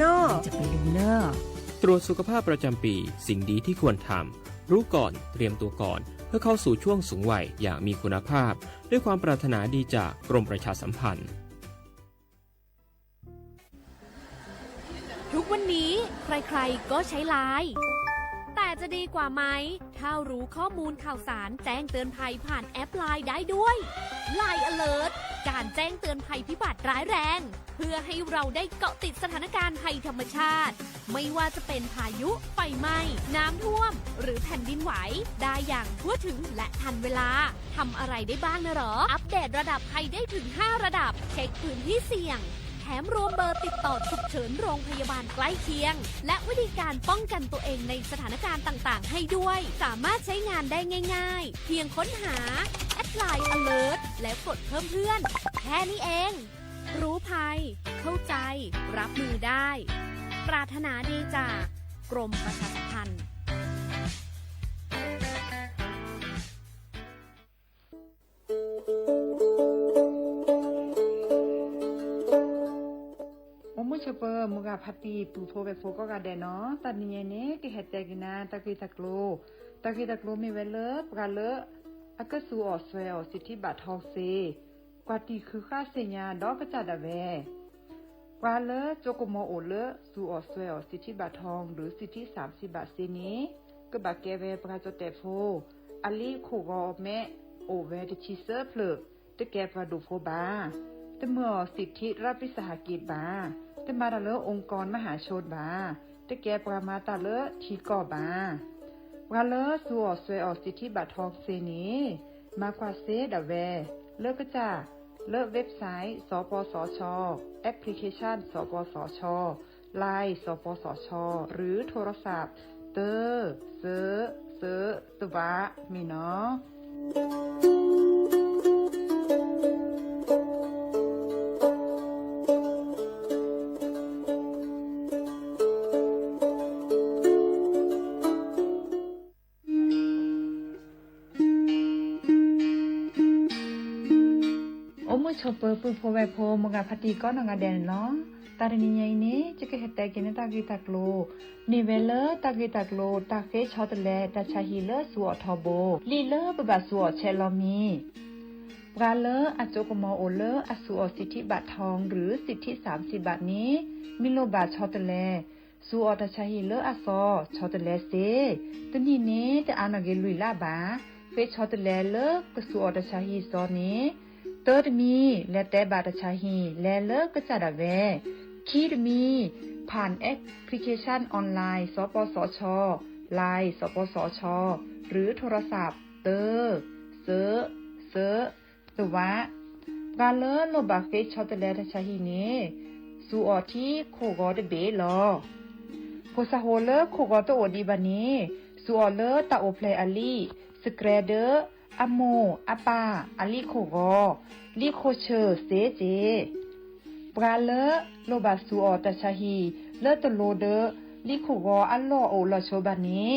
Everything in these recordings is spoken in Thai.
นอจะไปลืมเนอตรวจสุขภาพประจำปีสิ่งดีที่ควรทำรู้ก่อนเตรียมตัวก่อนเพื่อเข้าสู่ช่วงสูงวัยอย่างมีคุณภาพด้วยความปรารถนาดีจากกรมประชาสัมพันธ์ทุกวันนี้ใครๆก็ใช้ไลน์แต่จะดีกว่าไหมถ้ารู้ข้อมูลข่าวสารแจ้งเตือนภัยผ่านแอปไลน์ได้ด้วย Line Alert การแจ้งเตือนภัยพิบัติร้ายแรงเพื่อให้เราได้เกาะติดสถานการณ์ภัยธรรมชาติไม่ว่าจะเป็นพายุไฟไหม้น้ำท่วมหรือแผ่นดินไหวได้อย่างทั่วถึงและทันเวลาทำอะไรได้บ้างนะหรออัปเดตระดับภัยได้ถึง5ระดับเช็คพื้นที่เสี่ยงแถมรวมเบอร์ติดต่อฉุกเฉินโรงพยาบาลใกล้เคียงและวิธีการป้องกันตัวเองในสถานการณ์ต่างๆให้ด้วยสามารถใช้งานได้ง่ายๆเพียงค้นหาแอดไลน์ Alert และกดเพิ่มเพื่อนแค่นี้เองรู้ภัยเข้าใจรับมือได้ปรารถนาดีจากกรมประชาสัมพันธ์มุชเปอร์มุกาพัตีปูโพเบโฟก็กาเดเนาะตอนนี้เนี่ยกิเหตุใจกินาตะกี้ตะกโลมีเวลปกาเลอะก็สูออสเวลสิทธิบัตรทองเซกว่าตีคือค่าเสียดอกกระจัดอะเวกว่าเลโจโกโมโอเลสูออสเวลสิทธิบัตรทองหรือสิทธิ30 บาทเซนี้ก็บาเกเวปราจเตโฟอลีโคกอแม่โอเวตชิเซอร์เพลตะแกปราดูโฟบาตะเมื่อสิทธิรัฐวิสาหกิจบาตะมาตะเลองค์กรมหาชนบาตะแกปรามาตะเลทีก่อบาวาเลสัวสวยออกสิทธิบัตรทองเซนี้มากว่าเซดะแวเลิกก็จ้าเลิกเว็บไซต์สปสชแอปพลิเคชันสปสชไลน์สปสชหรือโทรศัพท์เตอเซตวะมีเนาะชอเปอร์ปูโพเวโพมกาพัตีก็นองาเดนเนาะตาเรนิยายนี้จะเกิดแต่กินตากิตากโลนิเวลตากิตากโลตาเฟชอตเลตาชาฮิเลสัวทอโบลีเลบะบาสัวเชลอมีปราเลอโจกมอโอเลอสัวสิทธิบัตรทองหรือสิทธิ30 บาทนี้มิโลบาชอตเลสัวตาชาฮิเลอซอชอตเลเซตนี้เนตอานาเกลุยลาบาเฟชอตเลเลกสัวตาชาฮิซอนี้เติร์ดมีและแต่บาตชาฮีและเลิกก็จะดาเวคีดมีผ่านแอปพลิเคชันออนไลน์สปสชไลน์สปสชหรือโทรศัพท์เตอร์เซตวะกาเลโลบาเฟชอตเลตชาฮีเนสูออที่โคกอดเบลอโคซาโฮเลโคกอตโอดีบานีสูออเลตาโอเพลอลีสเกรเดอร์อะโมอะปาอะลิโคโกลิโคเชอเซเจปราเลโลบาสูออตชาฮีเลตโลเดลิโคโกอัลโลโอลโชบานี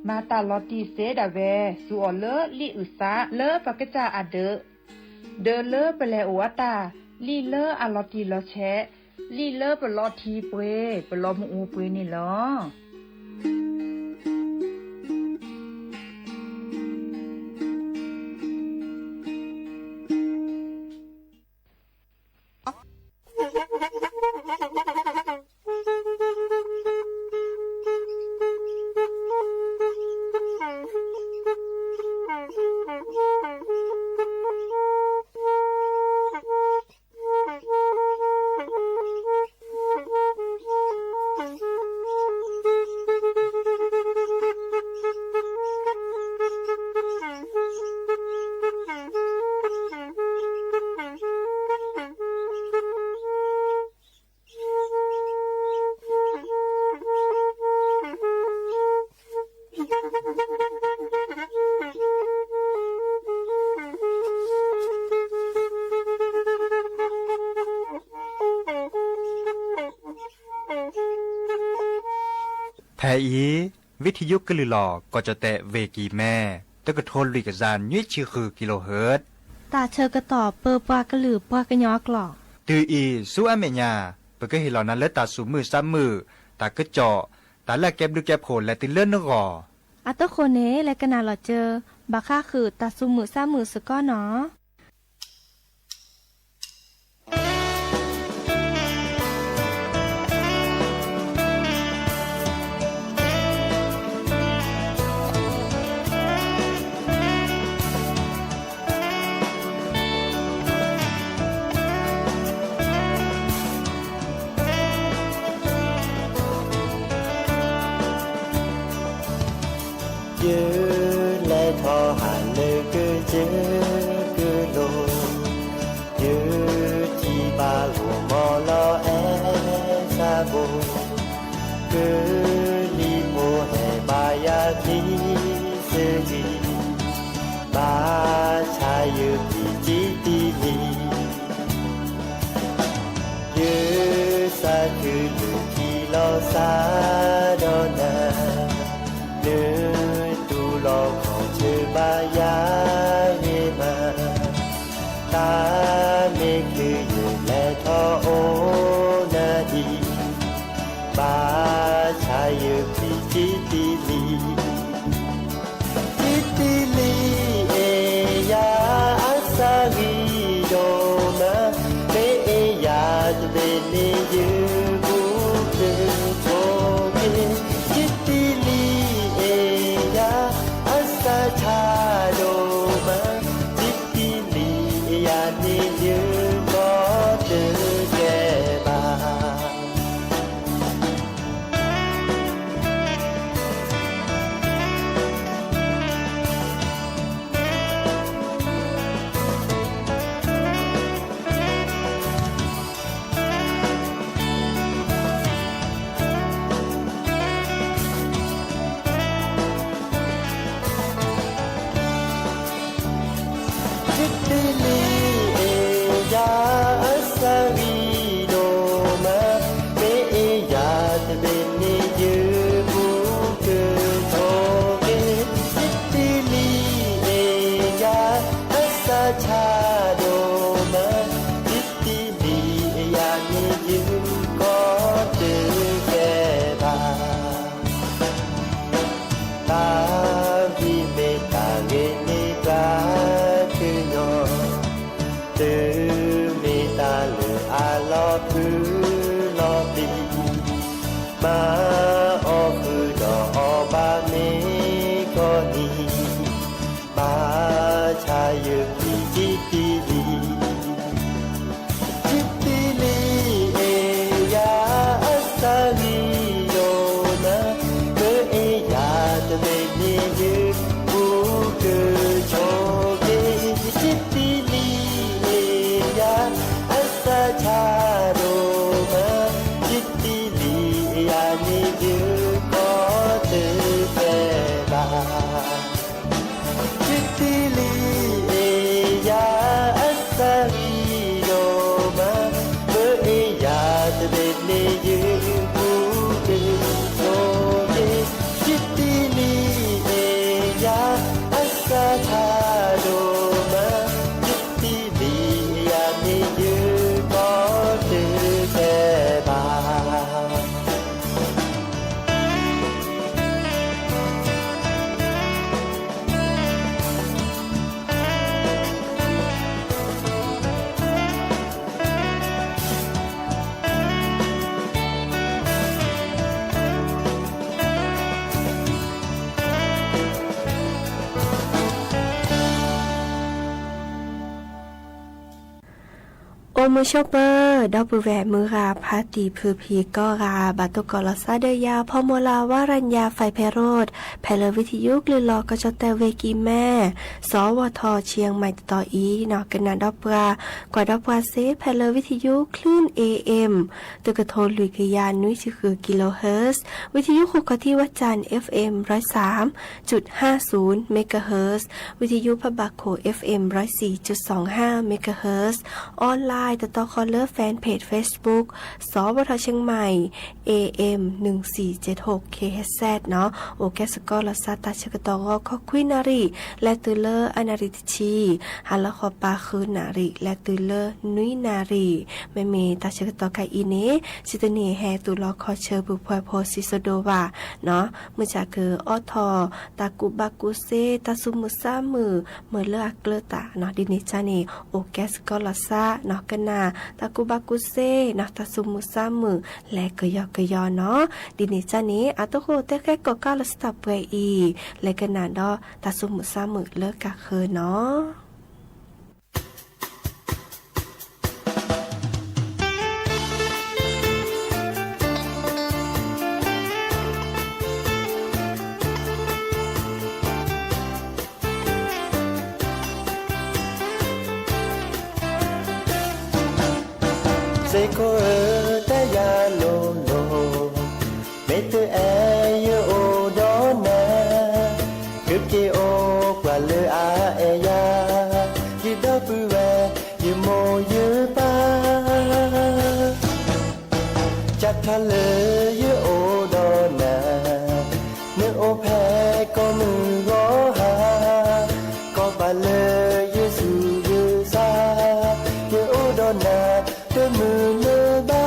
มาตาลอติเซดาเวสูออเลลิอุซาเลปะกะจาอะเดเลเปเลโออะตาลิเลอะลอติลอแชลิเลเปลอทีเปเปลอมอูเปนี่ลอแทอีวิทยุกลือหลอก็จะแตะเวกีแม่ตะกะโทนลิกจานยี่ชื่อคือกิโลเฮิรตซ์ ตาเชอกระต่อเปอปากระหลือปากระยอกหลอก ตืออีสู้อเมญา เปิดก็เห็นเหล่านั้นและตาสูมือซ้ำมือตาก็เจาะตาแลกแก็บดูแก็บโผล่และติเลื่อนนึกอ่อ อัตโคเนและกนาหลอเจอบาค่าคือตัดซุมือซ้ามือสก้อเนาะNhư lẽ thọ hàn lê cứ chứ cứ lô Như chi ba lùa mò lo e xa bồ Cứ li bồ hè ba ya thi sư gì Ba cha yu kỳ chi ti li Như sa cứ lù chi lo xa đo nà Như lo khổ chư ba ya ye ma ta mê khư yu lệ tho ô na di ba cha yu pi chi ti li e ya asa gi do ma me e ya de be ni yu bu ke cho ke ti li e ya sa cha đô ma chít ti li ya ni như có từ kẻ bàโอมือชอปเปอร์ดอกบูแวมือราพาตีพือพีก็ราบาตุกอลซาเดียพอโมลาวารัญญาไฟเพโรดแพลวิทยุกลือลอกระจอแต่เวกีแม่สวทเชียงใหม่ต่ออีนอกกันนาดอกปรากว่าดอกปราเซแพลวิทยุคลื่น AM ตึกโทนลุยกยานนุ้ยคือกิโลเฮิรตซ์วิทยุคุกที่วัดจันทร์ FM 103.50 เมกะเฮิรตซ์วิทยุพบาโค FM 104.25 เมกะเฮิรตซ์ออนไลน์ ต่อคอลเลอร์แฟนเพจ Facebook สวทเชียงใหม่ AM 1476 KHZ เนาะโอแกสกอลซาตาชกตอขอคุยนารีและตือเลอร์อนาริตชีฮัลละขอปาคือนารีและตือเลอร์นุยนารีแม่เมตาชกตอไกอีเนสิตเนแฮตุลอคอเชอบุพวยโพซิโซโดวาเนาะเมื่อจากคือออทอตากุบากุเซตาซุมุซามือเมื่อเลือกเกลตาเนาะดินิจานีโอแกสกอลซาเนาะกันนาตากุบากุเซเนาะตาซุมุซามือและกยอเนาะดินิจานีอาตุโคเตแค่ก็กาลสตาเปอีและกันนาดอตาซุมุซามือเลิกกะคือเนาะSay ko ta ya lo lo me te ai yo do na cứ ke o qua le a e ya ki do pu we you mo you pa chắc tha le yo do na ne o phe ko mu go ha ko ba le yesu you sa yo do na the moon ba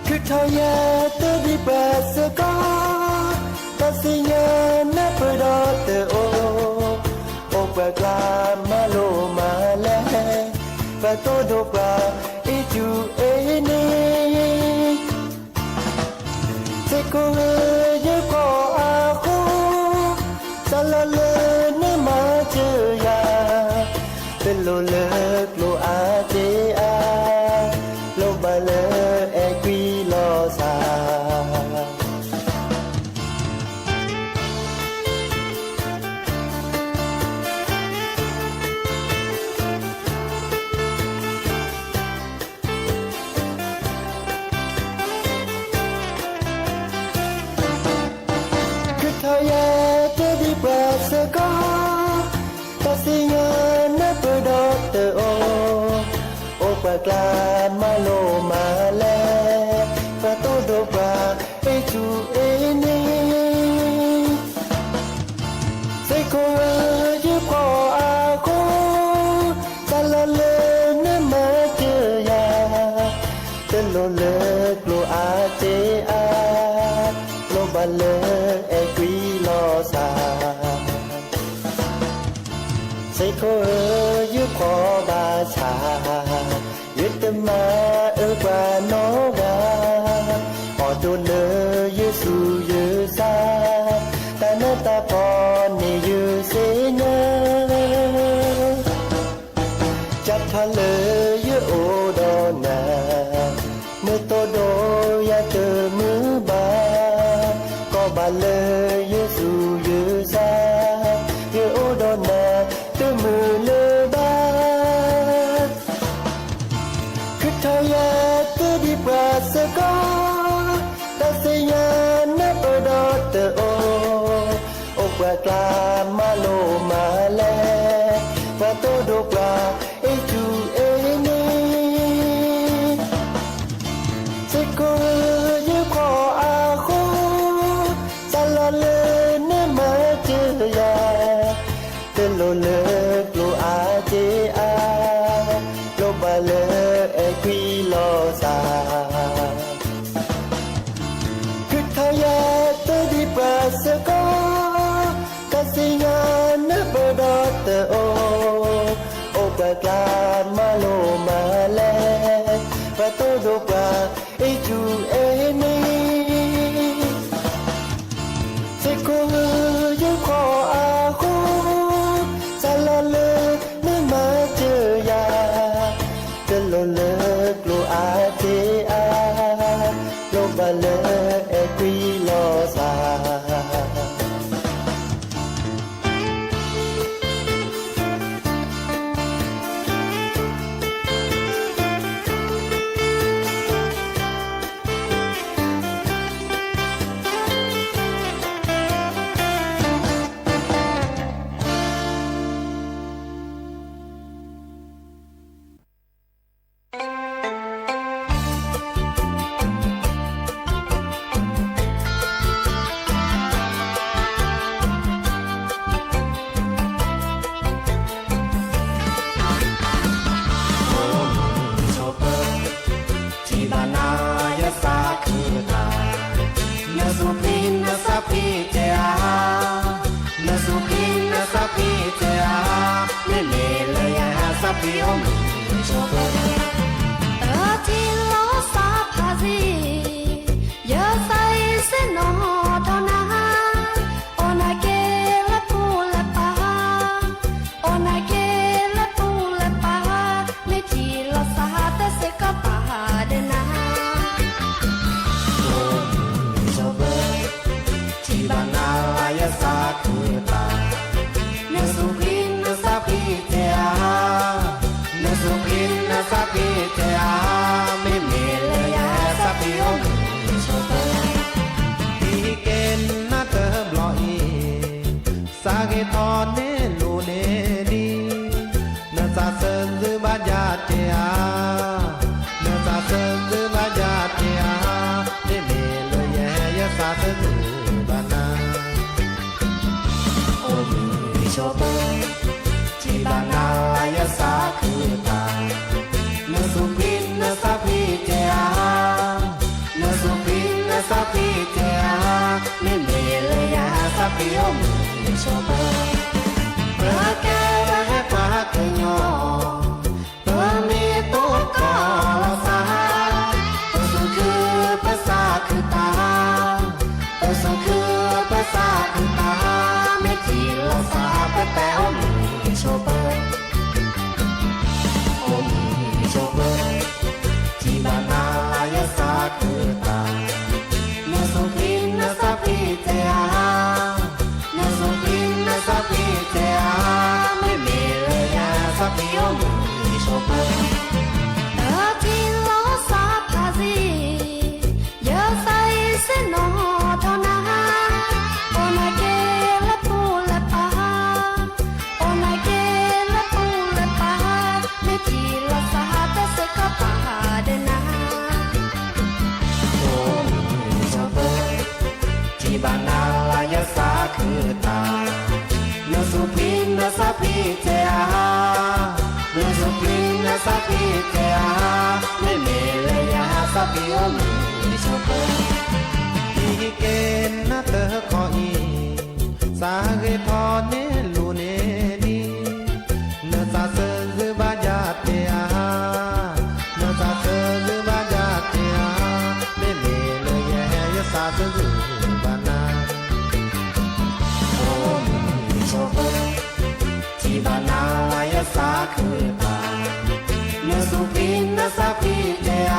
could tell ya the deep go ta see ya never dot the o pa kla ma lo ma le pa to do pa e ju e ni se ko ye ko a ko sa la le ne ma che ya lo le lo a te a lo ba le e qui lo sa cứ thôi ya te di ba se ko ta si ya o pa kla ma lo ma le pa to do pa e chu e ni se ko ye ko a ko ta la le ne ma che ya te lo le lo a te a lo ba le e qui lo sa say ko you ko ba cha yết ma ơ qua nó ga họ tu nơ Giêsu Giê sa ta na ta con ni yu se nhớ chắc tha lơ yu o do na mơ to do ya tơ mơ ba có ba lơ Giêsu Giê sa yu o do na tơ mơ lơ ba Kaya te di prasa ko ta se ya na po do te o kwa ka ma lo ma le pa to do kwa e ju e ni se ko ye ko a ko sa la le ne ma che ya te lo le lo a che a lo ba le e qui lo sa cứ thay ya te di pa se ko ta si ya ne po do te o pa kla ma lo ma le pa to do pa e ju e ni se ko ye ko a ko sa la le ne ma che ya te lo le lo a te a lo ba le e qui lo sa ปีอมชอบเออที่ล้อสาพาซีเยอะใส่เส้นนอเท่านั้นโอนาเกละปูละปาโอนาเกละปูละปาไม่ที่ล้อสาแต่เสกปาเดนาชอบที่บ้านนาลายสาคือตาเนื้อสุกินเนื้อสาปีเจียเนื้อสุกินเนื้อสาปีเจียไม่มีเลยยาสาปีอมชอบที่เกณฑ์น่าเติมลอยสาเกตอนเนลูเนดีเนื้อสาเสนหรือบาญาเจียเนื้อสาเสนหรือบาญาเจียไม่มีเลยยาสาเสนบานาโอ้ยชอบที่บ้านนาลายสาคือตาเนื้อสุกินเนื้อสาพีเจียเนื้อสุกินเนื้อสาพีเจียไม่มีเลยยาสาพีอมชอบรักแกรักปากเกยอตัวมีตัวก็ละสาตัวสุคือภาษาคือตาตัวสุคือภาษาคือตาไม่ที่ละสาแต่อมชอบอมชอบที่บ้านนาลายสาคือตาเนื้อสุกินเนื้อสาพีเจียเนื้อสุกินเนื้อสาพีเจียไม่มีเลยยาสาพีอมชอบเออที่ล้อสาพาซีเยอะใส่เส้นนอเท่านั้นโอนาเกละปูละปาโอนาเกละปูละปาไม่ที่ละสาแต่เสกปาเดนาโอ้ชอบที่บ้านนาลายสาคือตาเนื้อสุกินเนื้อสาพีเจียเนื้อสุกินเนื้อสาพีเจียไม่มีเลยยาสาพีอมชอบที่เกณฑ์น่าเตอขออีสาเกทอเนลูเนดีเนื้อสาเสนหรือบาญาเตียเนื้อสาเสนหรือบาญาเตียไม่มีเลยแย่ยาสาเสนหรือบานาโอ้ชอบที่บ้านนาลายสาคือตาเนื้อสุกินเนื้อสาพีเจีย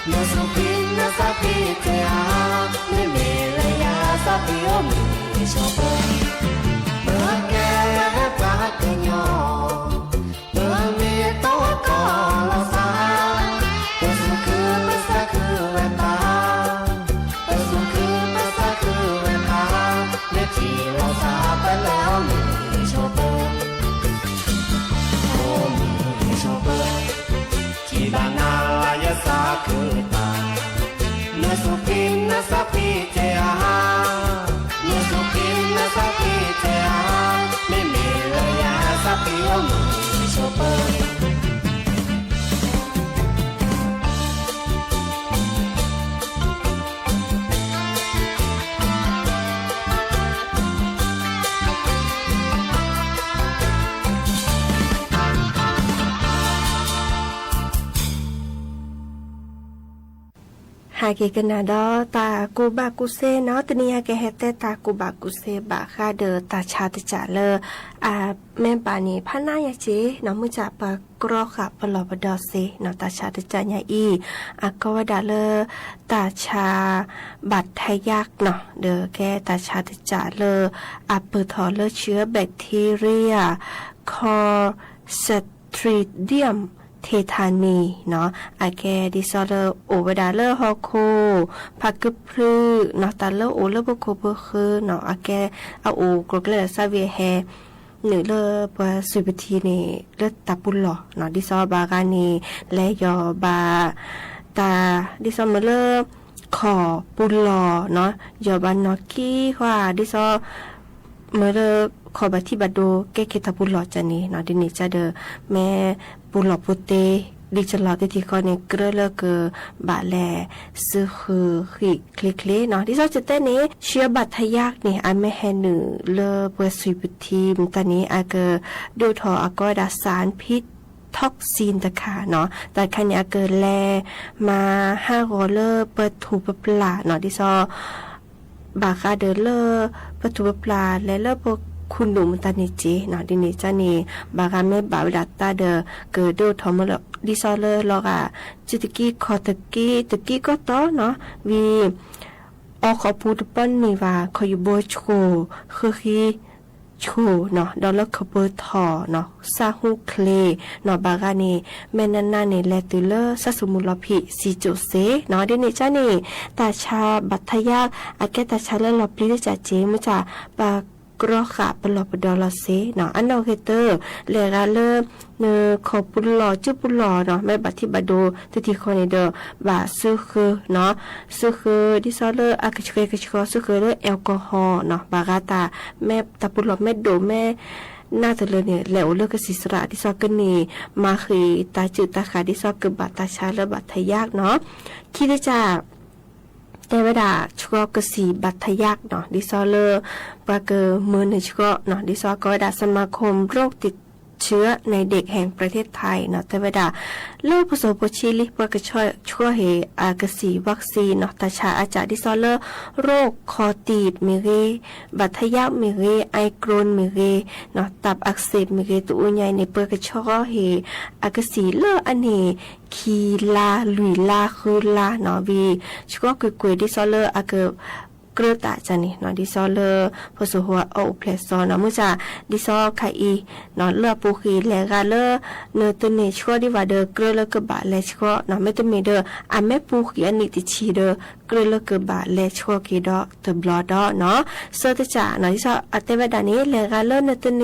เนื้อสุกินเนื้อสาพีเจียไม่มีเลยยาสาพีอมชอบเมื่อแกปากเกยอเมื่อมีตัวก็ละสาตัวสุคือภาษาคือเวตาตัวสุคือภาษาคือเวตาเมื่อที่ละสาไปแล้วชอบโอ้ชอบที่บ้านนาลายสาคือตาเนื้อสุกินเนื้อสาพีเจียเนื้อสุกินเนื้อสาพีเจียไม่มีเลยยาสาพีอมชอบหากกันนาดอตากูบากุเซเนาะตะเนียแกเฮเตตากูบากุเซบาคาเดอตาชาตจาเลแม่ปานีพะนายาเจเนาะมุจะปากรอค่ะปลอบดอเซเนาะตาชาตจายาอีกวดาเลตาชาบัดไทยักเนาะเดอแกตาชาตจาเลเปิดถอเลเชื้อแบคทีเรียคอสตริเดียมเทธานีเนาะแกดิซอเลโอเวดาเลฮอโคพักกึพลือเนาะตาเลโอเลบโคเบคือเนาะแกโอกรกเลซาเวียแฮหนึ่งเลปสุบทีนี่เลตาปุลหลอเนาะดิซอบากานีและยอบาตาดิซอมเลขอปุลหลอเนาะยอบานอกี้ว่าดิซอเมื่อขอบัติบัดโดแก้เคตาปุลหลอจันนี้เนาะดินี่จะเดอแม่ปุลหลอปุเต ดิจะรอที่ก่อนเนี่ยเกลือเลกบาแลซื้อคือขีคลิกๆเนาะที่เราจะเต้นนี้เชื่อบัตรทยักเนี่ยอันไม่แห่หนึ่งเลเปิดสุยบุทีมตอนนี้อาเกดูทออากอยดาสารพิษท็อกซินตะค่ะเนาะแต่คันนี้เกิดแลมา5โรเลอร์เปิดถูปปลาเนาะที่ซอบาคาเดเลอร์เปิดถูปปลาและเลอพวกคุณหนุ่มตานิจีเนาะดินิจานีบาคาเมบาวิดัตตาเดเกิดดูทอมลดิซอเลอร์ลอกาจิตกี้คอตะกี้ก็ต่อเนาะวีออขอพูดปั้นนี่ว่าขออยู่โบโชคือคีโชเนาะดอลลาร์คเบอร์ทอเนาะซาฮูเคลเนาะบากานีแม่นันนานี่แลตุเลอร์ซาสุมุลพิซีโจเซเนาะเดนิจานี่ตาชาบัตยาอาเกตาชาเลลอปลิจะเจมุจาบากรอขาปลอปดอลเซเนาะอันนอเกเตอร์เลกาเลเนขอปุลลอจุปุลลอเนาะแม่บัตที่บาโดตที่คอนี่เดอบาซึคือเนาะซึคือดิซอเลอร์อากาชเกกชกซึคือเลแอลกอฮอล์เนาะบากาตาแม่ตาปุลลอแม่โดแม่น่าจะเลยเนี่ยแล้วเลิกกสิสระที่ซอกกันนี่มาคือตาจืดตาขาที่ซอกกบัตตาชาและบัตทยากเนาะคิดได้จากแต่เวลาชกกสีบัตทยักเนาะดิซอเลอร์ปาเกอร์มือหนึ่งชกเนาะดิซอก็ดาสมาคมโรคติดเชื้อในเด็กแห่งประเทศไทยเนาะแต่เวลาเลิกผสมโปชิลิปากช่วยเฮอากสีวัคซีนเนาะตาชาอาจารย์ดิซอเลอร์โรคคอตีบมิเรบัตทยักมิเรไอโกรนมิเรเนาะตับอักเสบมิเรตัวใหญ่ในเปลือกช่อเฮอากสีเลออันเนคีลาลุยลาคือลาเนาะวีชก็คือกวยดิซอเลอร์อากเกลือตาจันนี่เนาะดิซอเลอร์พอสหัวเอาเพลซอเนาะมุจาดิซอไคอีเนาะเลือปูคีแลกาเลอเนตเนชัวดิว่าเดอเกลือเลกบะเลชัวเนาะไม่ตเมเดออะแม่ปูคีอันนี้ติชีเดอเกลือเลกบะเลชัวกีดอตบลอดอเนาะเซอร์ตจาเนาะดิซออัตเตวดานี้แลกาเลอเนตเน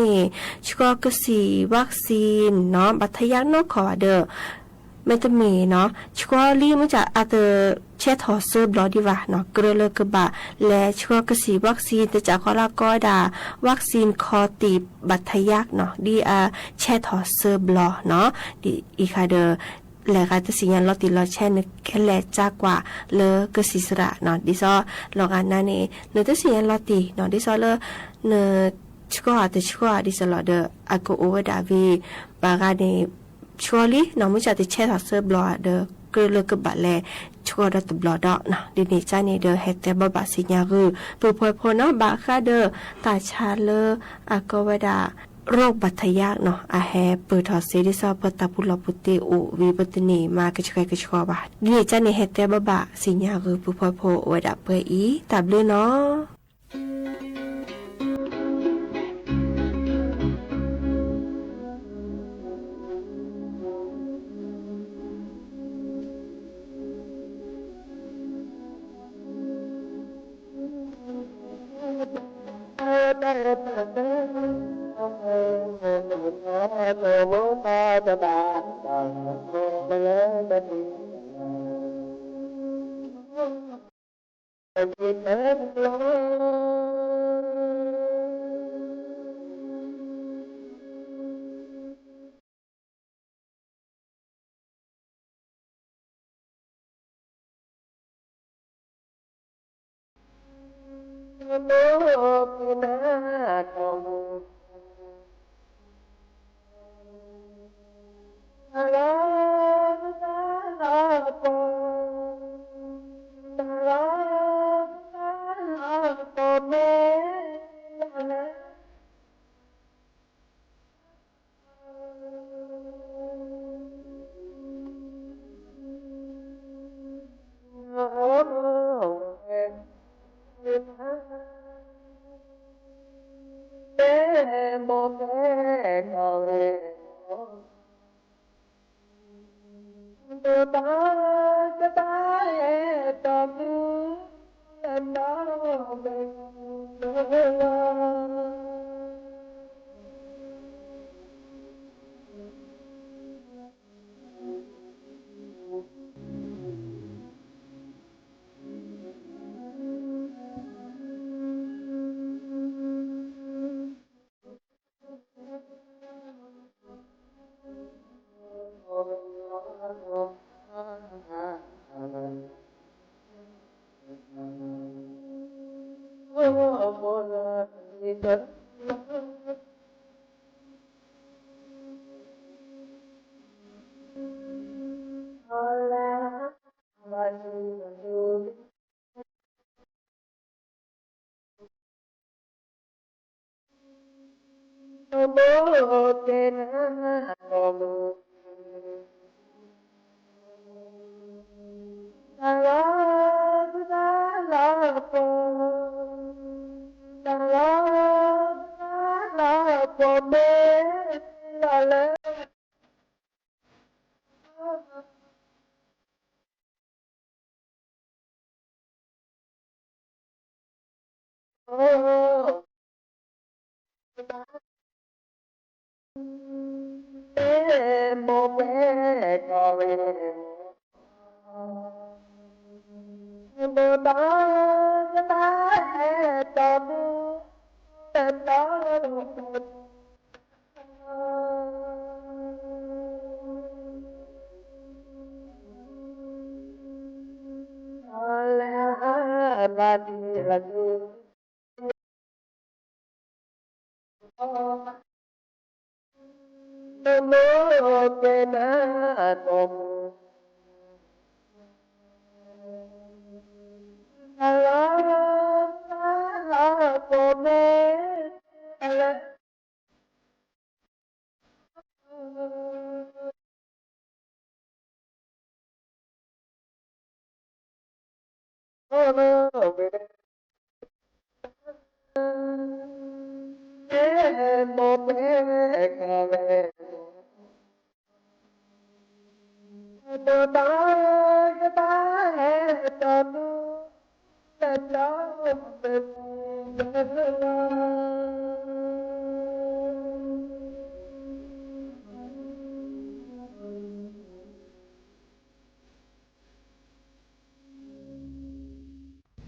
ชัวกสีวัคซีนเนาะบัทยักเนาะขอเดอไม่ต้องมีเนาะชัวรีมันจะอาจจะเช็ดหอเสื้อบลอดีว่าเนาะเกลือเลกบะและชัวกสีวัคซีนแต่จากข้อละก็ดาวัคซีนคอตีบบัตทยักเนาะดีเช็ดหอเสื้อบลอเนาะดีอีคาเดอและการตัดสินยันลอติลอแช่นแค่แลจากกว่าเลกสิสระเนาะดิซอลองอันนั้นเองเนตัดสินยันลอติเนาะดิซอเลเนชัวแต่ชัวดิซอลอเดออากูโอเวดาวีบาการเนชัวลี่น้องมุจจะติดเช็ดหัวเสื้อบลอเดอเกลือเลกบะแลชัวดัตบลอดนะดินิจานี่เดอเฮตเตบะบะสิญาคือปูพอยพนะบะคาเดอตาชาเลอากวดาโรคบัตทยักเนาะอาแฮเปิดทอเซดิซอเปตาปุลปุติอุวีปตินีมากระชกชบะดินิจานี่เฮตเตบะบะสิญาคือปูพอยพอวดาเปอีตับเลยเนาะ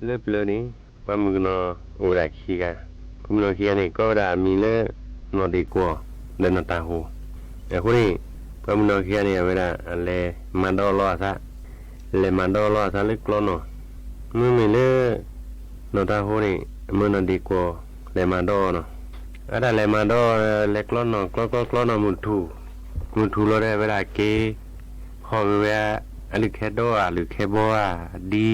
เลือบเลยนี้ว่ามือนอโอดาคีกันคุณนอคีกันนี่ก็ได้มีเลือนอดีกว่าเดินนอตาหูแต่คนนี้พอมือนอคีกันนี่เวลาอะไรมันดอล้อซะเลยมันดอล้อซะเล็กล้อนอมือมีเลือนอตาหูนี่มือนอดีกว่าเลยมันดอเนาะอะไรเลยมันดอเล็กล้อนอกล้อนอมุนทูเราได้เวลาเกพอเวลาอะไรแค่ดอหรือแค่บัวดี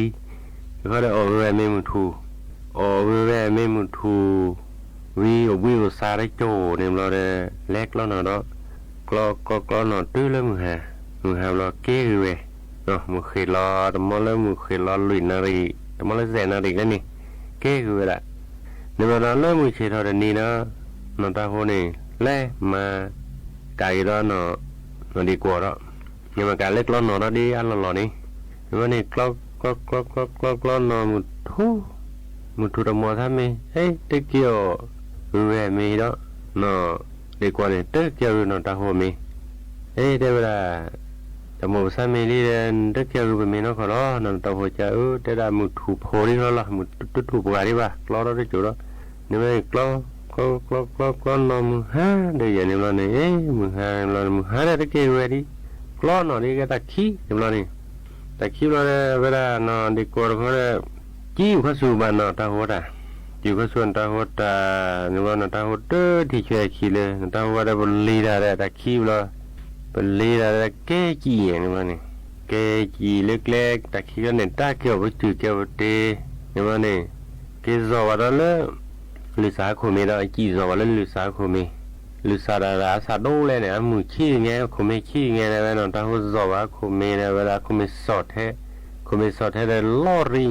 เขาได้ออกเรือไม่มุทูออกเรือไม่มุทูวิวซาได้โจเนี่ยเราได้เล็กแล้วเนาะกลอเนาะตื้อแล้วมึงหาเราเก้เว้ยเนาะมึงเคยรอแต่มอแล้วมึงเคยรอลุยนารีแต่มอแล้วเซนารีแล้วนี่เก้เว้ยละเนี่ยเราเริ่มมึงเคยทอดนี้เนาะนอนตาโหนี่แล่มาไก่แล้วเนาะดีกว่าแล้วเนี่ยมาการเล็กแล้วเนาะเราดีอันหล่อนี่เนี่ยนี่กลอนอมุทุระมัวทำไมเฮ้ยตะเกียวเร่มีเนาะเนาะเด็กกว่าเนี่ยตะเกียวนอตาหัวมีเฮ้ยได้เวลาแต่หมูสามีนี่เดินตะเกียวรูปมีเนาะขอร้อนอนตาหัวจะได้ได้มุทุโพนี่แล้วล่ะมุทุถูปกาดีป่ะกลอเราได้จุดแล้วนี่ไม่กลอนอมือฮะเดี๋ยวอย่างนี้เราเนี่ยเอ้มือฮะเรามือฮะได้ตะเกียวเรดี้กลอนอนี่ก็ตะขี้เดี๋ยวเราเนี่ยแต่คิดว่าเวลานอนดีกว่าเพราะว่าจิ้วข้าสู่บ้านนอนตาหัวตาจิ้วข้าส่วนตาหัวตานี่ว่านอนตาหัวเด้อที่ช่วยคิดเลยตาหัวได้บนลีได้แต่คิดว่าบนลีได้แก่จีนี่ว่านี่แก่จีเล็กๆแต่คิดว่าเนี่ยตาเกี่ยวกับจืดเกี่ยวกับเตนี่ว่านี่เกี่ยวกับอะไรลิสาโคมีเราจีจอว่าลิสาโคมีลิซาดาราซาโดเลยเนี่ยมือขี้เงี้ยคงไม่ขี้เงี้ยนะนอนตาหัวจอว่าคงไม่นะเวลาคงไม่สอดให้ได้ลอรี่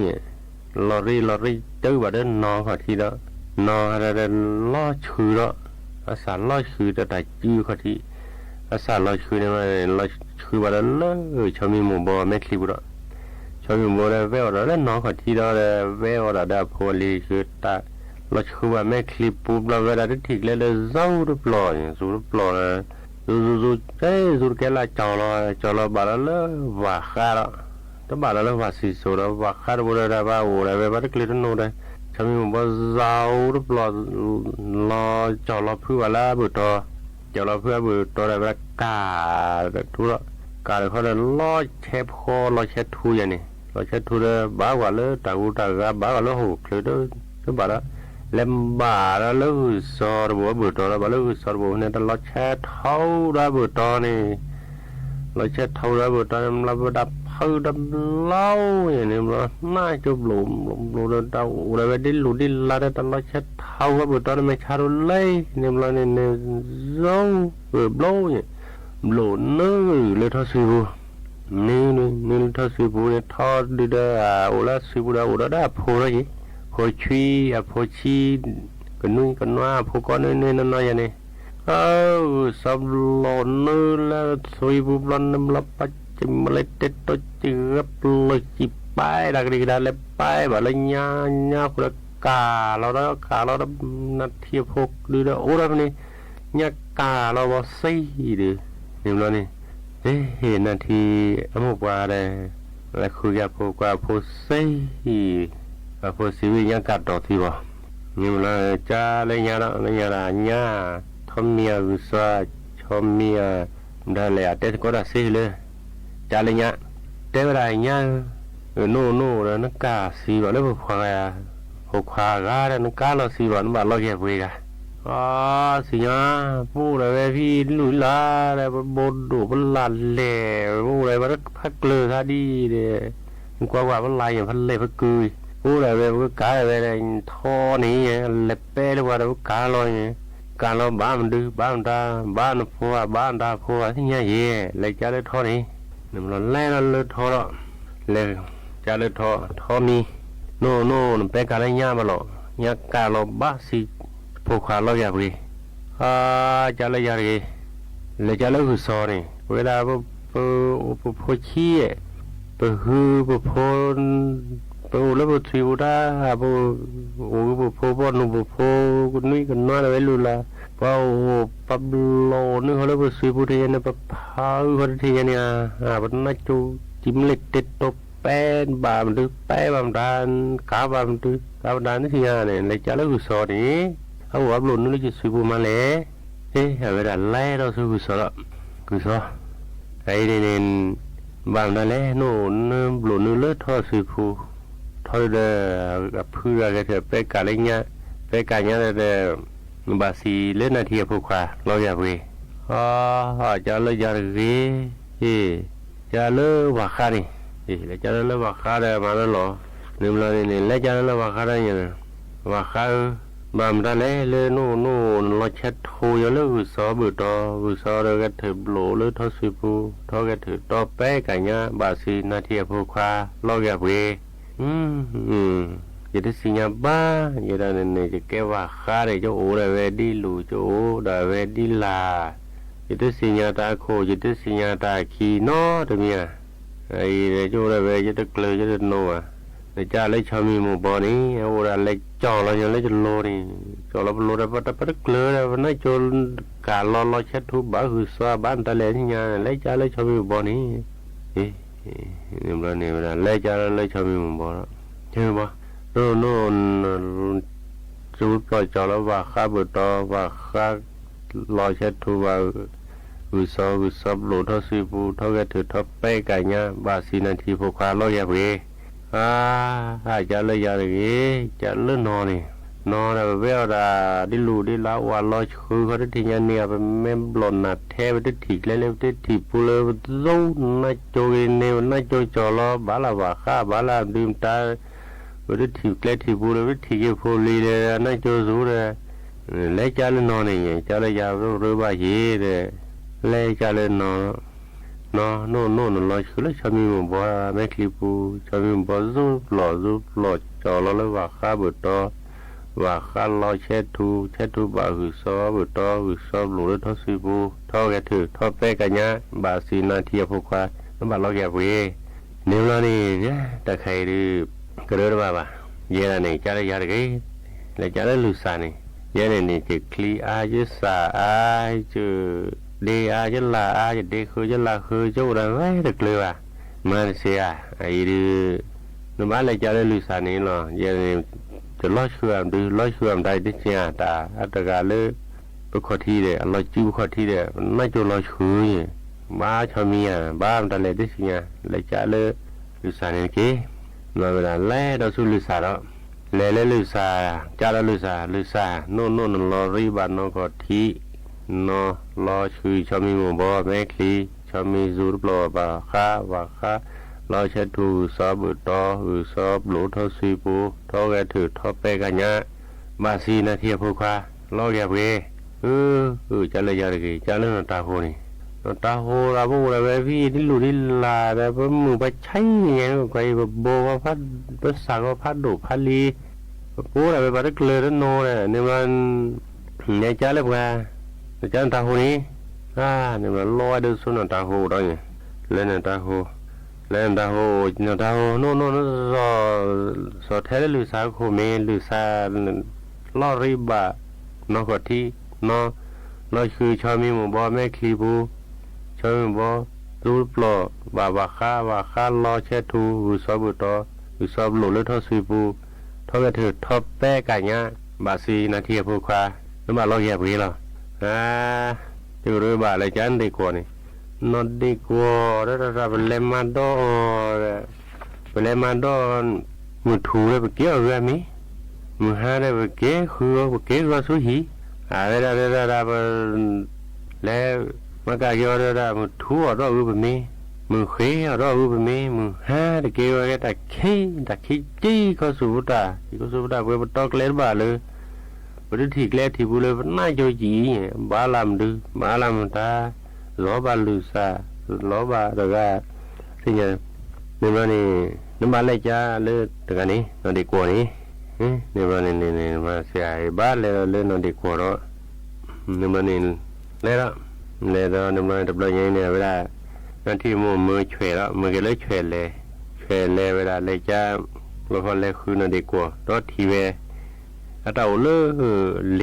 ตื้อว่าเดินนอพอทีแล้วนออะไรเดินล่อชื่อแล้วอาสาล่อชื่อแต่ได้จื้อพอทีอาสาล่อชื่อเนี่ยมันล่อชื่อว่าเดินเลยชอบมีหมู่บ่ไม่คลิปแล้วชอบมีหมู่ได้เวลแล้วนอพอทีแล้วเวลได้พอลีคือตาเราคือว่าแม่คลิปปุ๊บเราเวลาได้ถิกเลยเจ้ารูปหล่อสูรูปหล่อสูแกละจอเราบาละเลยว่าข้าละแต่บาละเลยว่าสิสูเราว่าข้าบุระได้ว่าโอ้ได้แบบว่าคลิปนั้นโน้ได้ฉันมีบอกว่าเจ้ารูปหล่อจอเราเพื่อละบุตรจอเราเพื่อบุตรได้แบบกาทุละกาเลยเขาได้ล้อเชฟคอล้อเชฟทูอย่างนี้ล้อเชฟทูเลยบ้ากว่าเลยตาหูตากาบ้ากว่าเลยหูคลิปด้วยบาละ lem bà đó lỡ so đó bữa to đó bà lỡ so bữa này ta lót che thâu đó bữa to này lót che thâu đó bữa to em là bữa đập hơi đập lâu vậy nên là nãy chụp lụm rồi tao rồi đi lụm đi là ta lót che thâu đó bữa to này chả được lấy nên là nên rong rồi lâu vậy lụm nữa lấy thao sư nên thao sư phụ này thao đi đó là sư phụ đó đã phô rồi gì phô chi phô chi cái nuôi cái noa phô con nên nó nói vậy này sắp lộn nữa là sư phụ lần năm lấp bắt chim lấy tết tôi chỉ gấp lấy chỉ bay đặc biệt là lấy bay và lấy nha của cả nó đó nó thiệp phục đi đó ô đó này nha cả nó vào xây đi niệm lo này hiện là thì một qua đây là khu nhà qua phố xây và phố xí vì nhà cắt đỏ thì bỏ nhưng là cha lấy nhà đó lấy nhà là nhà thom mía xóa thom mía đây là tết có đã xây lên cha lấy nhà tết là nhà nô là nó cả xí vào nó khoa ra nó cá nó xí vào nó bảo lo dẹp về cả xí nhá bu là về phi lùi lá là bồn đổ bồn lăn lẻ bu là bắt phát lừa ra đi để qua bồn lănอย่างพันเล่พันกุยbu là về cái cá là về này thò này lẹp pe đâu qua đâu cá lôi cá lo bám mình đưa bám ta bám nó phô thế nhá gì lấy cha lấy thò này mình lo lấy thò đó lấy cha lấy thò mi no nó pe cá lấy nhá mà lo nhá cá lo bá xí phô khá lo nhà bì cha lấy nhà gì lấy cha lấy hư sò này với là phô chi hư phô lấy thuyền ra phô bón phô nuôi cái nói là vậy luôn là bao lô nữa họ lấy thuyền thì nó phao họ thì này vẫn nói chú chim lịch tết top pen bà mình được pe bà mình ra cá bà mình được cá bà nó thì này lấy cha lấy hư sò nàyเขาบอกว่าหลุนนี่จะซื้อมาเลยเวลาไล่เราซื้อคือซอไอ้เนี่ยบางนั่นแหละโน่นหลุนนี่เลือดทอดซื้อผู้ทอดเด้อเพื่ออะไรเถอะไปการอะไรเงี้ยไปการเงี้ยเด้อบาสีเล่นนาทีผู้ขวาเราอยากไปจะเลยอยากไปจะเลิกว่าข้านี่จะเลิกว่าข้าได้มาแล้วหรอนี่มันนี่แล้วจะเลิกว่าข้าได้ยังว่าข้าbà mình ra lấy nó lo chết thôi giờ lấy bữa to rồi cái thử lỗ lấy thao sư phụ thao cái thử to bé cả nhà bà xí na thiệp phụ khoa lo gặp về giờ tới sinh nhà ba giờ đây này chỉ cái vả khá để cho ổ để về đi lù cho ổ để về đi là giờ tới sinh nhà ta khổ giờ tới sinh nhà ta khi nó được nhỉ ấy để cho để về cho được lời cho được nô để cha lấy cho mình một bò ní, ô là lấy cho nó cho lấy cho lô đi, cho nó lô ra bắt lơ ra, nói cho cả lo chết thu bảo hư xoa bán ta lấy nhà, lấy cha lấy cho mình một bò ní, niệm là lấy cha lấy cho mình một bò đó, thấy không? Nó chú cho nó vào khá bữa to và khá lo chết thu vào hư xoa lô thao sư phụ thao cái thứ thao bé cả nhà, bà xin anh thì phụ khá lo nhà về. Chả lấy giờ này chả lấy nó là bây giờ đi lù đi lão qua lo khứ có thì nhà nè mềm lòn nạt theo cái thịt lên thịt pù lơ dâu nó chơi nêu nó chơi trò lo bả là vả khá bả là đêm ta với thịt lên thịt pù lơ với thịt cái phô ly này nó chơi rú này lấy chả lấy nó này chả lấy giờ rồi bà gì này lấy chả lấy nó lo khứ lấy cho mình một bó mấy clip cho mình một bó giúp lọ cho nó lấy vả khá bữa to và khá lo chết thu bà hư so lũ lên thó sư phụ thó cái thử thó bé cả nhá bà xin là thiệp phụ khoa nó bà lo kẹp về nếu nó đi nhá ta khai đi cái đó bà vậy là này cha đây ra được cái là cha đấy lùi xa này vậy này chỉ cli a chứ xa a chứ đi a chứ là a chứ đi khơi chứ là khơi chỗ đó ấy được lừa mà xe ấy đi nó bán lại cha đấy lùi xa này là vậy nàyจะลอยเชื่อมได้ดิเชียตาอัตกาเลยไปขอที่เดลอยจิ้วขอที่เดไม่จะลอยชื่อบ้าชอมีอ่ะบ้ามันตะเลยดิเชียเลยจะเลยลิสานนี่กี้เราเวลาแล่เราสู้ลิสานแล้ว le lusa jala lusa no lo ri ba no ko thi no lo chui cho mi mo bo me kli cho mi zur blo ba kha lo che tu so bu to u so blo tho si pu tho ge thu tho pe ka nya ma si na thia phu kha lo ya be cha le ya ge cha le ta ho ni ta ho la bu la be vi di lu di la be bu mu ba chai ni ko ai bo ba pha ba sa ko pha do pha li bu la be ba de kle de no ne man ne cha le ba cha ta ho ni ne ma lo de su na ta ho da ni le na ta ho no so the le lu sa ko me lu sa lo ri ba no ko thi no loคือชอมีหมู่บ่แม่คลีบูชอมีบ่รูปลอบาคาลอเชทูอุซอบุตออุซอบโลเลทอซุบูทอกะถือทอแป้กะญะบาซีนาทีผู้ควานำมาลอเย็บวีล่ะติรุบาเลยจันดีกว่านี่นอดีกว่าระเบลมาดอมุทูเลยไปเกี่ยวเรื่องมีมือหาได้ไปเกี่ยวว่าสุหีอะไรแล้วมันก็ยอดได้มือทั่วรออุปมีมือเขยรออุปมีมือหาได้เกี่ยวกับตะขี้จี้ก็สุดาเว้ยตอกเล็ดบาเลยวันที่ถีกเล็ดที่บุเลยน่าจะจีบาลามตาล้อบาลูซาล้อบาตะกาสิ่งนี้นี่มาเลยจ้าเลยตะกันนี้นอนดีกว่านี้นี่มาเสียบ้านเลยนอนดีกว่าเนาะนี่มันนี่เลยละนี่มันดับเลยเนี่ยเวลานั่นที่มือเฉยแล้วมือก็เลยเฉยเลยเวลาเลยจ้าเราพอเลยคือนอนดีกว่ารถทีเวถ้าเราเลื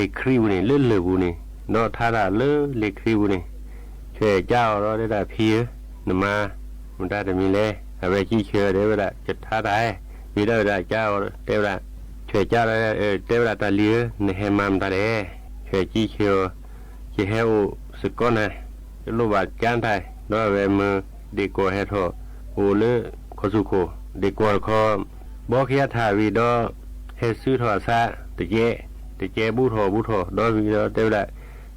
อครีวนี่เลือบูนี่เนาะถ้าเราเลือครีวนี่เฉยเจ้าเราได้พี่นี่มามันได้แต่มีเลยอะไรขี้เชื่อเดี๋ยวเวลาจะท่าได้มีได้เจ้าเดี๋ยวเวลาช่วยเจ้าได้เดี๋ยวเราตาเลี้ยในแหมามตาเด้ช่วยจี้เชียวจี้เฮวสก้อนนะลูกบาดจานไทยด้วยเวมือดีกว่าเฮทโอเลือขสุโคดีกว่าขอบอกเฮียถ่ายวีดอเฮซื้อถอดซาตะเจบูทอด้วยวีดอเดี๋ยวเรา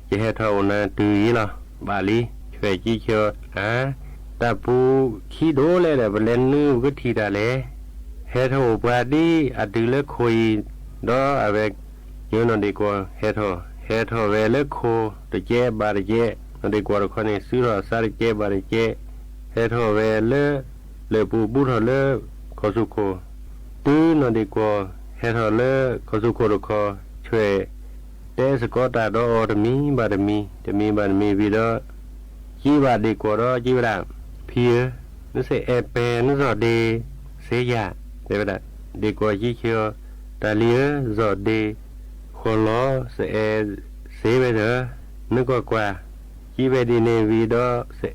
จี้เฮทโอนะตื้อหรอบาลีช่วยจี้เชียวแต่ปูขี้โดเลยแหละเล่นนื้อก็ทีได้เลยเฮทโอบาดีอัดดือเลิกคุยดออะไรยืนนอนดีกว่าเฮทเวเลิกโคตะเจบาตะเจนอนดีกว่าคนนี้ซื้อซาตะเจบาตะเจเฮทเวเลปูบูทเลขอสุโคตื้อนอนดีกว่าเฮทเลขอสุโคตะคอช่วยเตสกอตาดอตมีบาตมีวีดอจีบาดีกว่าดอจีบาพี่นึกเสเอเปนึกสอดีเสียเดี๋ยวนะดีกว่ายี่เชียวตาเลี้ยจอดดีคนล้อเสียไปเถอะนึกว่ายี่ไปดีในวีดอเสี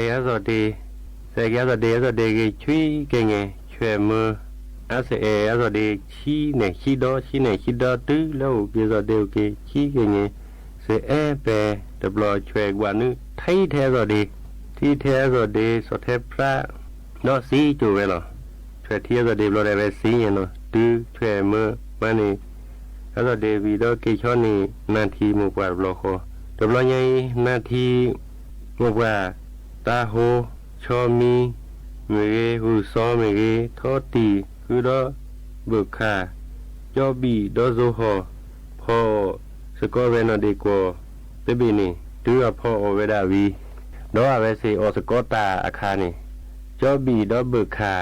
ยจอดดีเสียจอดดีกี่ช่วยเก่งไงช่วยมือเสียจอดดีชี้เนี่ยชี้ดอตื้อแล้วกี่จอดดีกี่ชี้เก่งไงเสียไปดับลอยช่วยกว่านึกไทยแท้จอดดีที่แท้จอดดีสดแท้พระนอสีจูเวลาช่วยเที่ยวก็ดีบล้อได้ไปสีเนาะตื้อช่วยมือมันนี่แล้วก็เดวีดเกชอนี่นาทีมุกว่าบล้อคอแต่บล้อใหญ่นาทีมุกว่าตาโหชอมีเมเกหูซอเมเกทอตีคือดอเบิกขาจอบีดอโซฮอพอสกอเวนอดีกว่าเตบีนี่ตื้อพอโอเวดาวีดอเวซีออสกอตาอาคานี่จอบีดอเบิกขา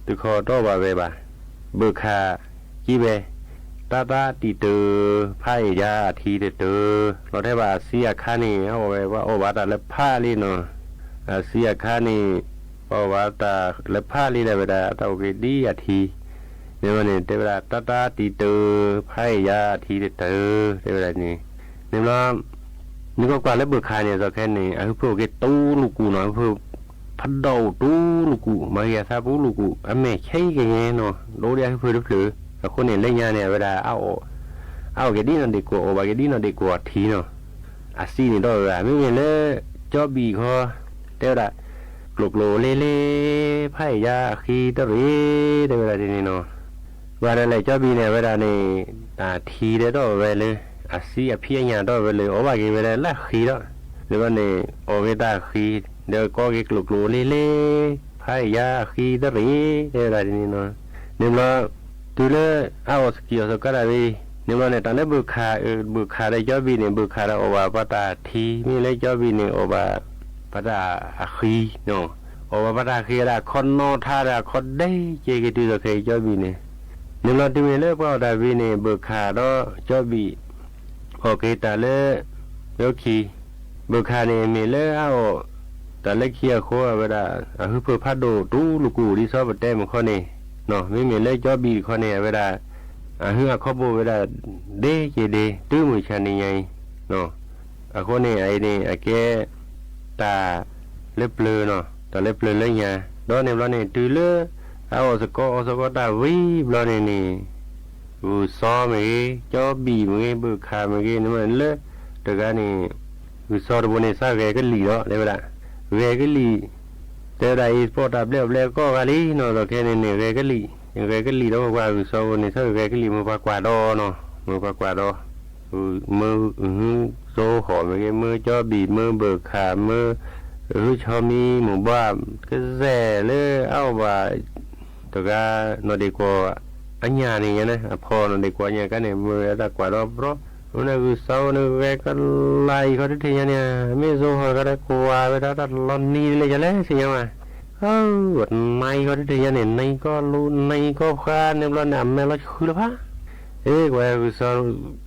ตุขอต่อว่าเวบาเบิกขาจีเวตาตีเตอไพ่ยาทีเตอเราได้ว่าเสียค่านี่เอาไว้ว่าโอวาตาและผ้าลีเนาะเสียค่านี่โอวาตาและผ้าลีได้เวลาตาโอเคดีอาทีเนี่ยวันนี้ได้เวลาตาตีเตอไพ่ยาทีเตอได้เวลานี้เนี่ยเรานี่ก็กว่าแล้วเบิกขาเนี่ยจะแค่นี้พวกเกตู้ลูกกูเนาะพวกพัดดาวตู้ลูกกูมาเฮียซาบูลูกกูแม่ใช่กันไงเนาะโลเดียเพื่อหรือแต่คนเนี่ยเล่นยาเนี่ยเวลาเอาเกดีนอนดีกว่าโอบาเกดีนอนดีกว่าทีเนาะซีนี่ด้วยว่าไม่เห็นเลยจอบีเขาเดี๋ยวละกลุกโลเล่ไพ่ยาคีตะรีได้เวลาทีนี้เนาะ ว่าอะไรเจ้าบีเนี่ยเวลานี่ตาทีได้ดอกเวเลยอาซีอภิญญาดอกเวเลยโอว่ากี่เวลาละขีดอกหรือว่านี่โอเวตาขีเดี๋ยวก็กี่กลุกๆเล่ๆพายาขีดรีอะไรนี่เนาะนี่ละตัวเลเอาสกิลสกัดอะไรนี่ละเนี่ยตอนนี้บุคาได้เจ้าบีเนี่ยบุคาได้โอว่าปตาทีมีเลยเจ้าบีเนี่ยโอว่าปตาอาขีเนาะโอว่าปตาขีละคนโนทาละคนได้เจกิตุสเคเจ้าบีเนี่ยนี่เราดูเลยว่าดาวีเนี่ยบุคาได้เจ้าบีโอเคแต่เลยโอเคบุคาเนี่ยมีเลยเอาแต่เล็กเคียโคเวลาฮึเพื่อพัดโดตู้ลูกูที่ชอบแต้มข้อนี้เนาะไม่มีเลยเจ้าบีข้อนี้เวลาฮึข้อโบเวลาเดเจเดตื้อมือชันนี่ไงเนาะข้อนี้ไอ้นี่แกตาเล็บเลือเนาะตาเล็บเลือเลยไงดอนเนี่ยเราเนี่ยตื้อเลยเอาสกอตาวิบเราเนี่ยอุซ้อมเอเจ้าบีมึงบุคามึงนี่มันเลยแต่การนี่อุซ้อมบนเนี่ยซาเกก็หลีเนาะเลยเวลาเวกลีแต่ได้พอดับแล้วก็กะลีเนาะเราแค่นี้เนี่ยเวกลีแล้วว่าอุซ้อมเนี่ยซาเวกลีมือกว่าดอเนาะมือกว่าดอมือโซหอมมือเจ้าบีมือเบิกขามือชอมีหมู่บ้านก็แซ่เลยเอาว่าตกาโนดีกว่าอันยานี่นะพอโนดีกว่าเนี่ยกันเนี่ยมือตะกว่าดอเพราะมันก็เศร้าเนี่ยเวก็ไล่เขาได้ทีเนี่ยไม่โซหอก็ได้กลัวไปแล้วตัดลอนนี่เลยจะเล่สิยังไงวัดในเขาได้ทีเนี่ยในก็รู้ในก็ข้าเนี่ยเราหนำแม่เราคือละพะกว่าก็เศร้า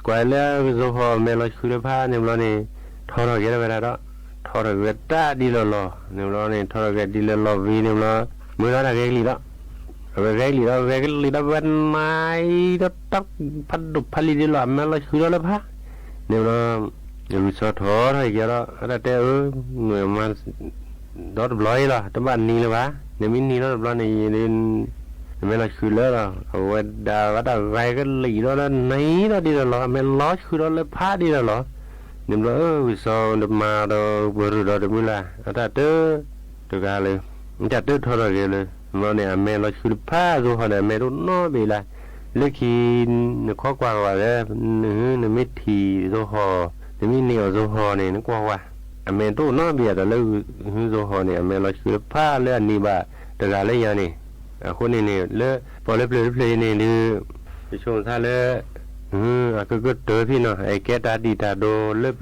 กว่าแล้วก็โซหอแม่เราคือละพะเนี่ยเราเนี่ยทอเราเยอะไปแล้วทอเราเวตาดีลอเนี่ยเราเนี่ยทอเราเวดีลอวีเนี่ยเราเมื่อเราได้เกลีละเวกลีเราวันไม้เราตักพัดดุพัดลีดีลอแม่เราคือละพะเนี่ยเราอยู่สอทอให้แกเราแต่หน่วยมาดอดบลอยละตั้งบ้านนี้เลยวะเนี่ยมินนี่เราบลอยนี่เดินไม่เราคือแล้วเราเอาไว้ดาวดาวไว้ก็หลีเราแล้วไหนเราดีแล้วไม่ล้อคือเราเลยพาดีแล้วเนี่ยเราวิศวเดิมมาเราบริเราเดิมละแต่เต้ตัวกันเลยจัดเต้ทอเราเลยเราเนี่ยไม่เราคือพาดูเขาเนี่ยไม่รู้น้อไปละเล็กขีนข้อกว่าว่าเลยเนี่ยไม่ทีโซฮอเนี่ยมีเหนียวโซฮอเนี่ยนึกว่าอเมตู้น้อเบียดแล้วโซฮอเนี่ยอเมเราคือผ้าเลือดนี่บ่าแต่ละเลยยังนี่คนนี้เนี่ยเลือพอเล็บนี่นี่ช่วงท่าเลือก็เตอพี่เนาะไอ้แกตาดีตาโดเล็บ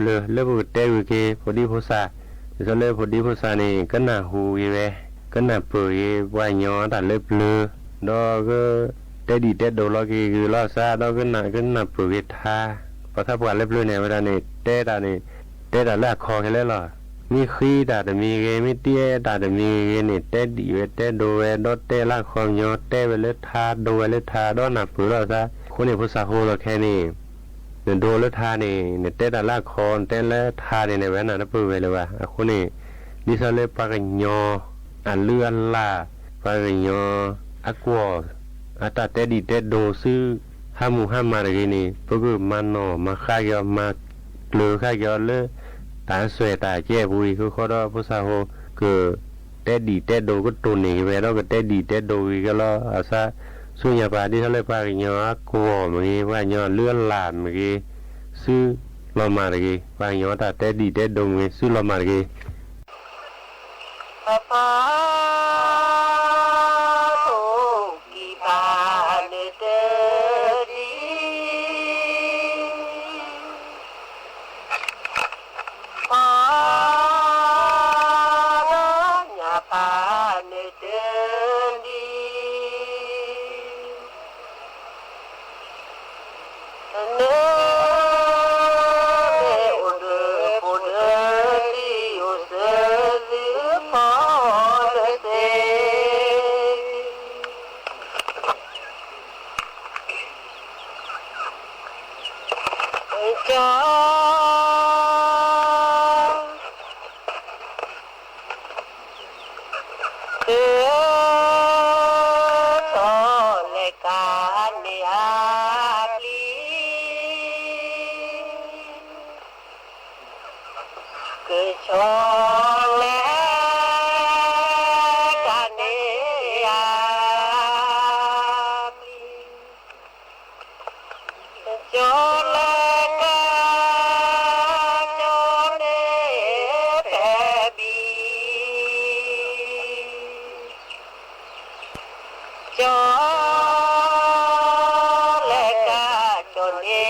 เตะวิเกพอดีพอซาจะเล็บพอดีพอซานี่ก็น่าหูยี่เวก็น่าเปื่อยว่าย้อนแต่เล็บดอก็แต่ดีแต่โดนเราคือเราซาเราก็น่าปลุกท่าพอถ้าปวดเล็บเนี่ยเวลาเนี่ยแต่ตาแรกคอแค่แล้วหรอมีขี้แต่มีเกไม่เตี้ยแต่มีเกเนี่ยแต่ดีเวแต่โดเวดอแต่ลากคอย้อนแต่เวลท่าโดเวลท่าดอน่าปลุกเราซะคนเนี่ยภาษาโหเราแค่นี้เนี่ยโดเวลท่านี่เนี่ยแต่ลากคอแต่ละท่าเนี่ยในเวลน่ะปลุกเวลว่าคนนี้ดิฉันเลยปากยอเลื่อนล่าปากยอักวอแต่แต่ดีแต่โดซื้อห้ามาอะไรนี่พวกมันเนาะมาฆ่ากันมาเกลือฆ่ากันเลยตาสวยตาเจ็บบุยคือเขาได้ภาษาโหคือแต่ดีแต่โดก็ตัวนี้ไปแล้วก็แต่ดีแต่โดก็แล้วอาซาส่วนใหญ่ปาที่เขาเลยปากยอกลัวเมื่อกี้ว่ายอเลื่อนลาดเมื่อกี้ซื้อลอมาอะไรกี้ปากยอแต่ดีแต่โดเมื่อซื้อลอมาอะไรกี้ cho lẽ cả cho nê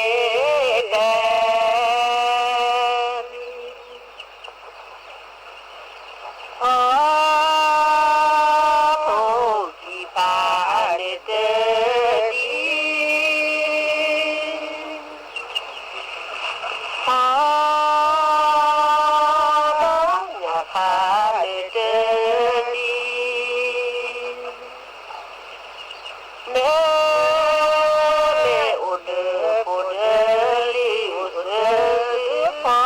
đen thô kỳ phá lê tê đi nhà phá lê tê đi mẹ mẹ ô đơ phô đơ li ô đơ phô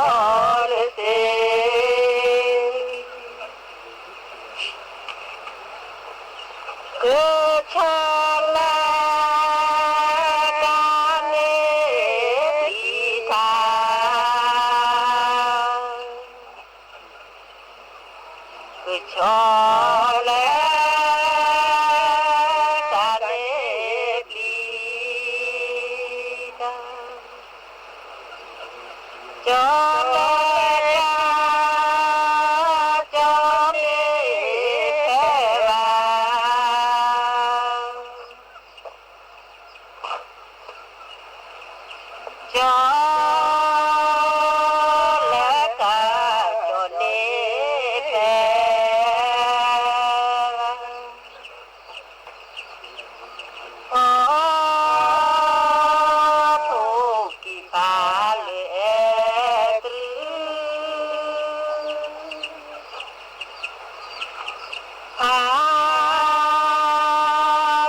lê tê cơ cha la ca nê đi tha cơ cho lẽ ca nê đi tha cho lẽ cho nê va cho lẽ cả cho nê phê thô kỳ phá lệ trứ phá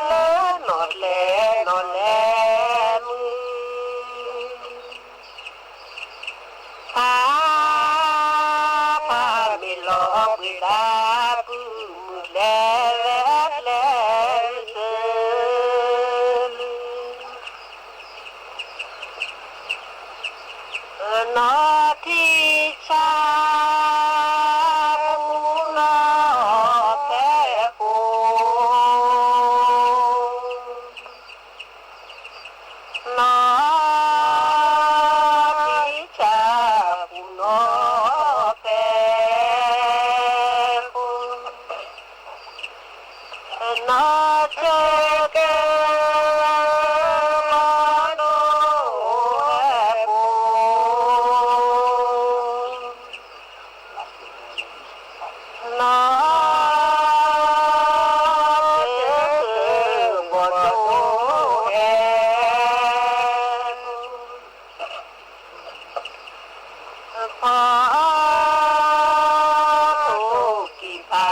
lỡ nọt lẹ mư phá mi lo bì đa bư mư lẹ lẹ sơ nó thi cha bu nó phê phô nó thi cha bu nó phê phô nó chơi cái nó phô nó bỏ chỗ em phá thô kỳ phá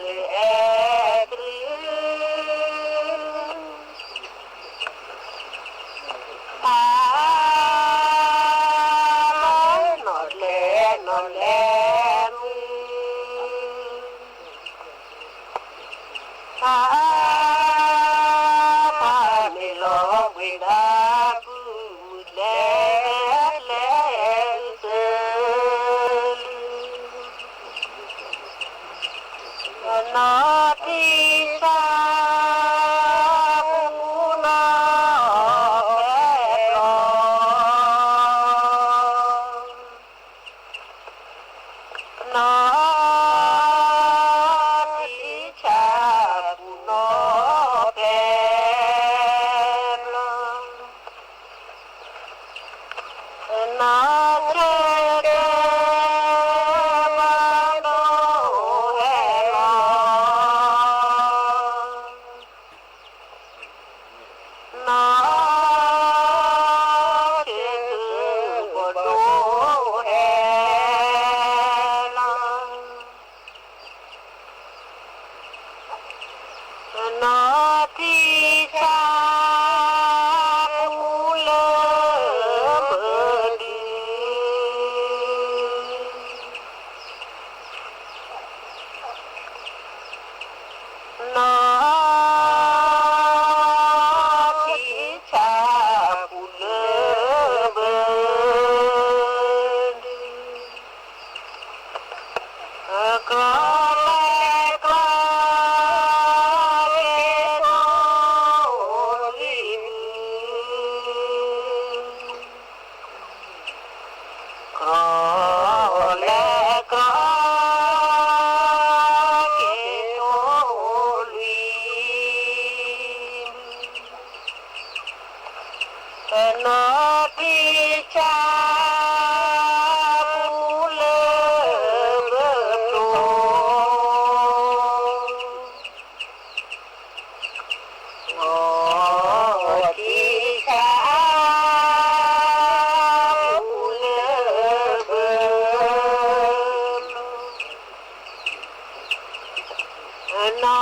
lệ trứ phá nó lẹ mư phá nó đi cha bu lơ bơ nó đi cha bu lơ bơ nó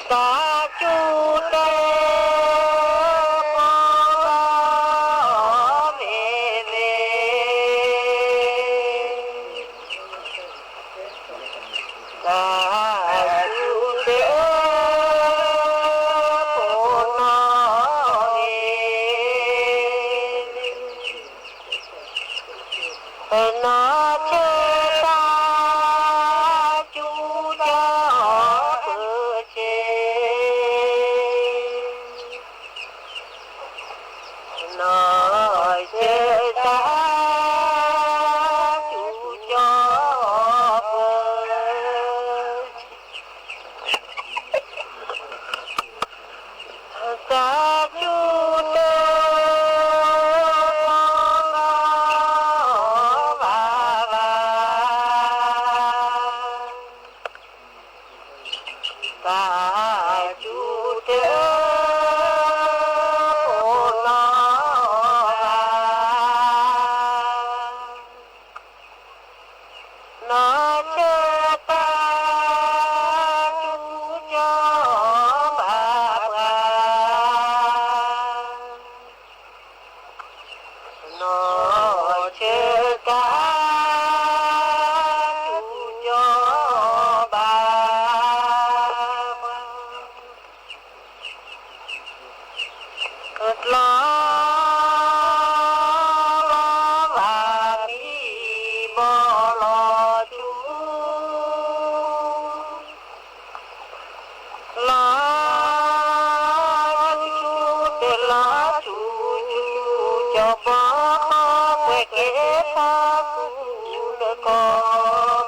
ta chu tê có về ta chu tê có nó về nó chê ta chu cho bữa chê nói chê ta chu cho bữa ta chu tê ta chu tê ô nó chê ta chu cho bà nó chê ta chu cho bà lo và mi bo lo chú lo chú cho bó quê kế pha phụ con